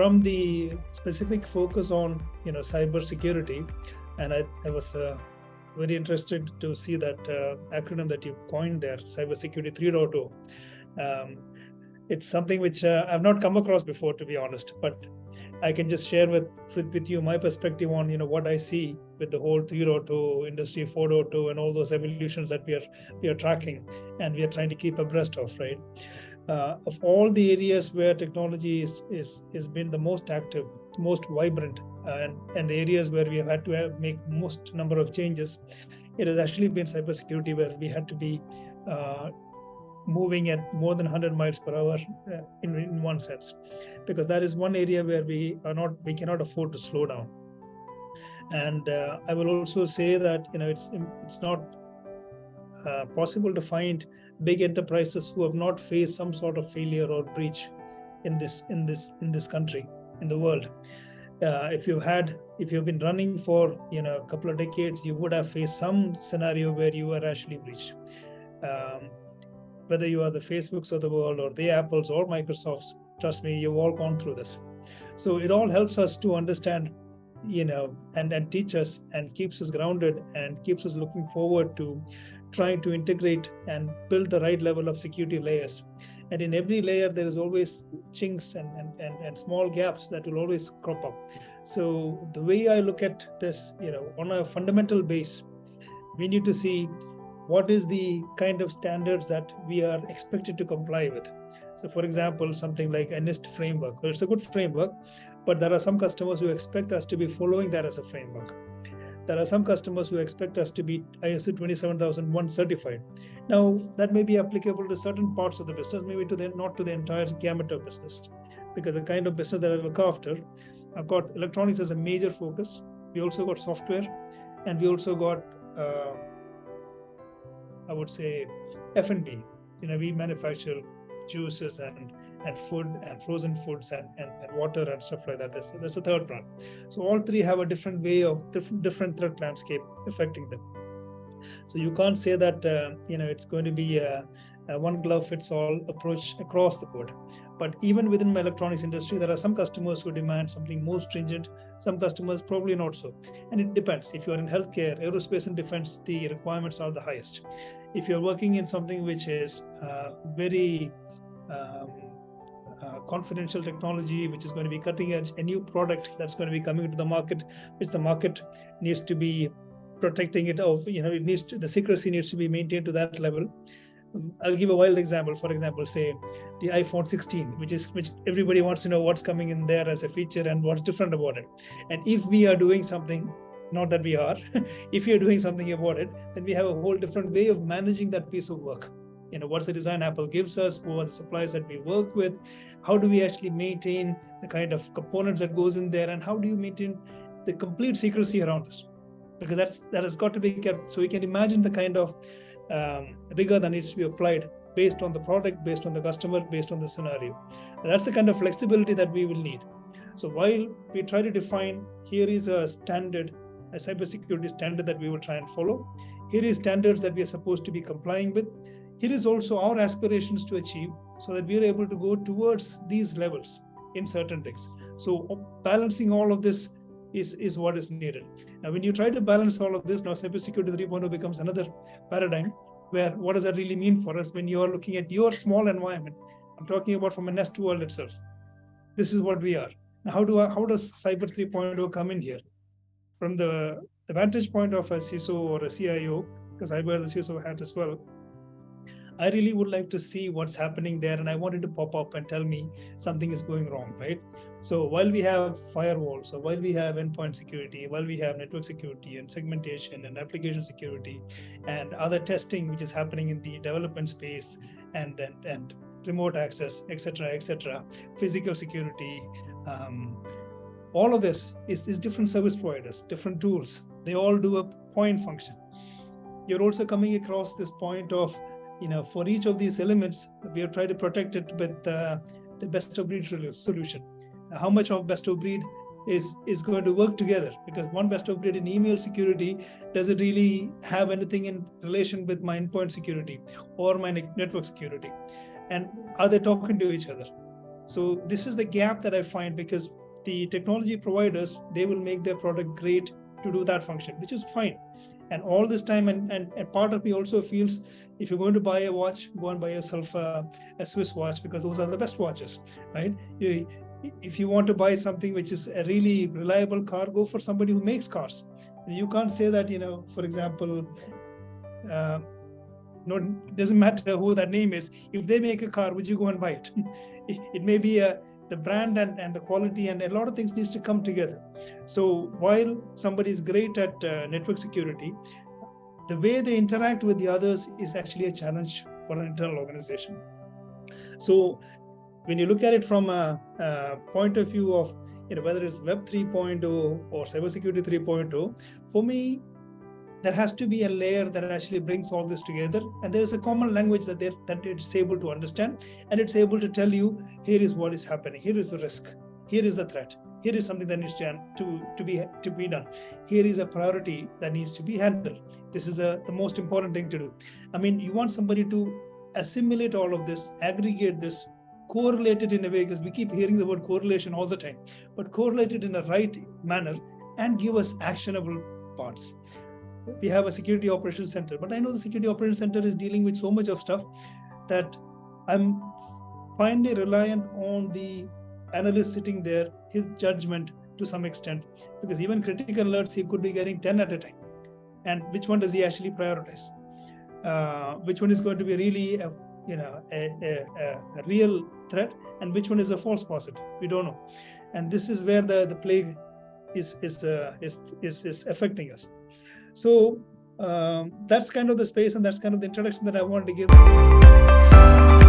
from the specific focus on cyber security, and I was very interested to see that acronym that you coined there, cybersecurity 3.0. It's something which I've not come across before, to be honest, but I can just share with you my perspective on what I see with the whole 3.0, industry 4.0, and all those evolutions that we are tracking and we are trying to keep abreast of, right? Of all the areas where technology is been the most active, most vibrant, and the areas where we have had to make most number of changes, it has actually been cybersecurity, where we had to be moving at more than 100 miles per hour in one sense, because that is one area where we cannot afford to slow down. And I will also say that it's not possible to find big enterprises who have not faced some sort of failure or breach in this country, in the world. If you've been running for a couple of decades, you would have faced some scenario where you were actually breached. Whether you are the Facebooks of the world or the Apples or Microsofts, trust me, you've all gone through this. So it all helps us to understand, and teach us and keeps us grounded and keeps us looking forward to trying to integrate and build the right level of security layers. And in every layer, there is always chinks and small gaps that will always crop up. So the way I look at this, on a fundamental base, we need to see what is the kind of standards that we are expected to comply with. So for example, something like a NeST framework. Well, it's a good framework, but there are some customers who expect us to be following that as a framework. There are some customers who expect us to be ISO 27001 certified. Now, that may be applicable to certain parts of the business, maybe not to the entire gamut of business, because the kind of business that I look after, I've got electronics as a major focus. We also got software, and we also got I would say F&B. We manufacture juices and food and frozen foods and water and stuff like that. That's the third part. So all three have a different way of different threat landscape affecting them. So you can't say that it's going to be a one glove fits all approach across the board. But even within my electronics industry, there are some customers who demand something more stringent, some customers probably not so. And it depends. If you're in healthcare, aerospace and defense, the requirements are the highest. If you're working in something which is very confidential technology, which is going to be cutting edge, a new product that's going to be coming to the market, which the market needs to be protecting it of, the secrecy needs to be maintained to that level. I'll give a wild example. For example, say the iPhone 16, which everybody wants to know what's coming in there as a feature and what's different about it. And if we are doing something, not that we are, if you're doing something about it, then we have a whole different way of managing that piece of work. What's the design Apple gives us, who are the suppliers that we work with, how do we actually maintain the kind of components that goes in there, and how do you maintain the complete secrecy around this? Because that has got to be kept. So you can imagine the kind of rigor that needs to be applied based on the product, based on the customer, based on the scenario. And that's the kind of flexibility that we will need. So while we try to define, here is a standard, a cybersecurity standard that we will try and follow. Here is standards that we are supposed to be complying with. Here is also our aspirations to achieve, so that we are able to go towards these levels in certain things. So balancing all of this is what is needed. Now, when you try to balance all of this, now cybersecurity 3.0 becomes another paradigm, where what does that really mean for us when you are looking at your small environment? I'm talking about from a NeST world itself. This is what we are. Now, how does Cyber 3.0 come in here? From the vantage point of a CISO or a CIO, because I wear the CISO hat as well, I really would like to see what's happening there, and I want it to pop up and tell me something is going wrong, right? So while we have firewalls, so while we have endpoint security, while we have network security and segmentation and application security and other testing which is happening in the development space and remote access, etc., physical security, all of this is different service providers, different tools. They all do a point function. You're also coming across this point of, for each of these elements, we are trying to protect it with the best of breed solution. How much of best of breed is going to work together? Because one best of breed in email security, does it really have anything in relation with my endpoint security or my network security? And are they talking to each other? So this is the gap that I find, because the technology providers, they will make their product great to do that function, which is fine. And all this time, and part of me also feels, if you're going to buy a watch, go and buy yourself a Swiss watch, because those are the best watches, right? If you want to buy something which is a really reliable car, go for somebody who makes cars. You can't say that, for example, no, it doesn't matter who that name is. If they make a car, would you go and buy it? It may be the brand and the quality, and a lot of things needs to come together. So while somebody is great at network security, the way they interact with the others is actually a challenge for an internal organization. So when you look at it from a point of view of whether it's Web 3.0 or cybersecurity 3.0, for me, there has to be a layer that actually brings all this together, and there is a common language that it's able to understand, and it's able to tell you, here is what is happening, here is the risk, here is the threat, here is something that needs to be done, here is a priority that needs to be handled. This is the most important thing to do. I mean, you want somebody to assimilate all of this, aggregate this, correlate it in a way, because we keep hearing the word correlation all the time, but correlate it in a right manner and give us actionable parts. We have a security operations center, but I know the security operations center is dealing with so much of stuff that I'm finally reliant on the analyst sitting there, his judgment to some extent, because even critical alerts, he could be getting 10 at a time. And which one does he actually prioritize? Which one is going to be really a real threat, and which one is a false positive? We don't know. And this is where the plague is affecting us. So that's kind of the space, and that's kind of the introduction that I wanted to give.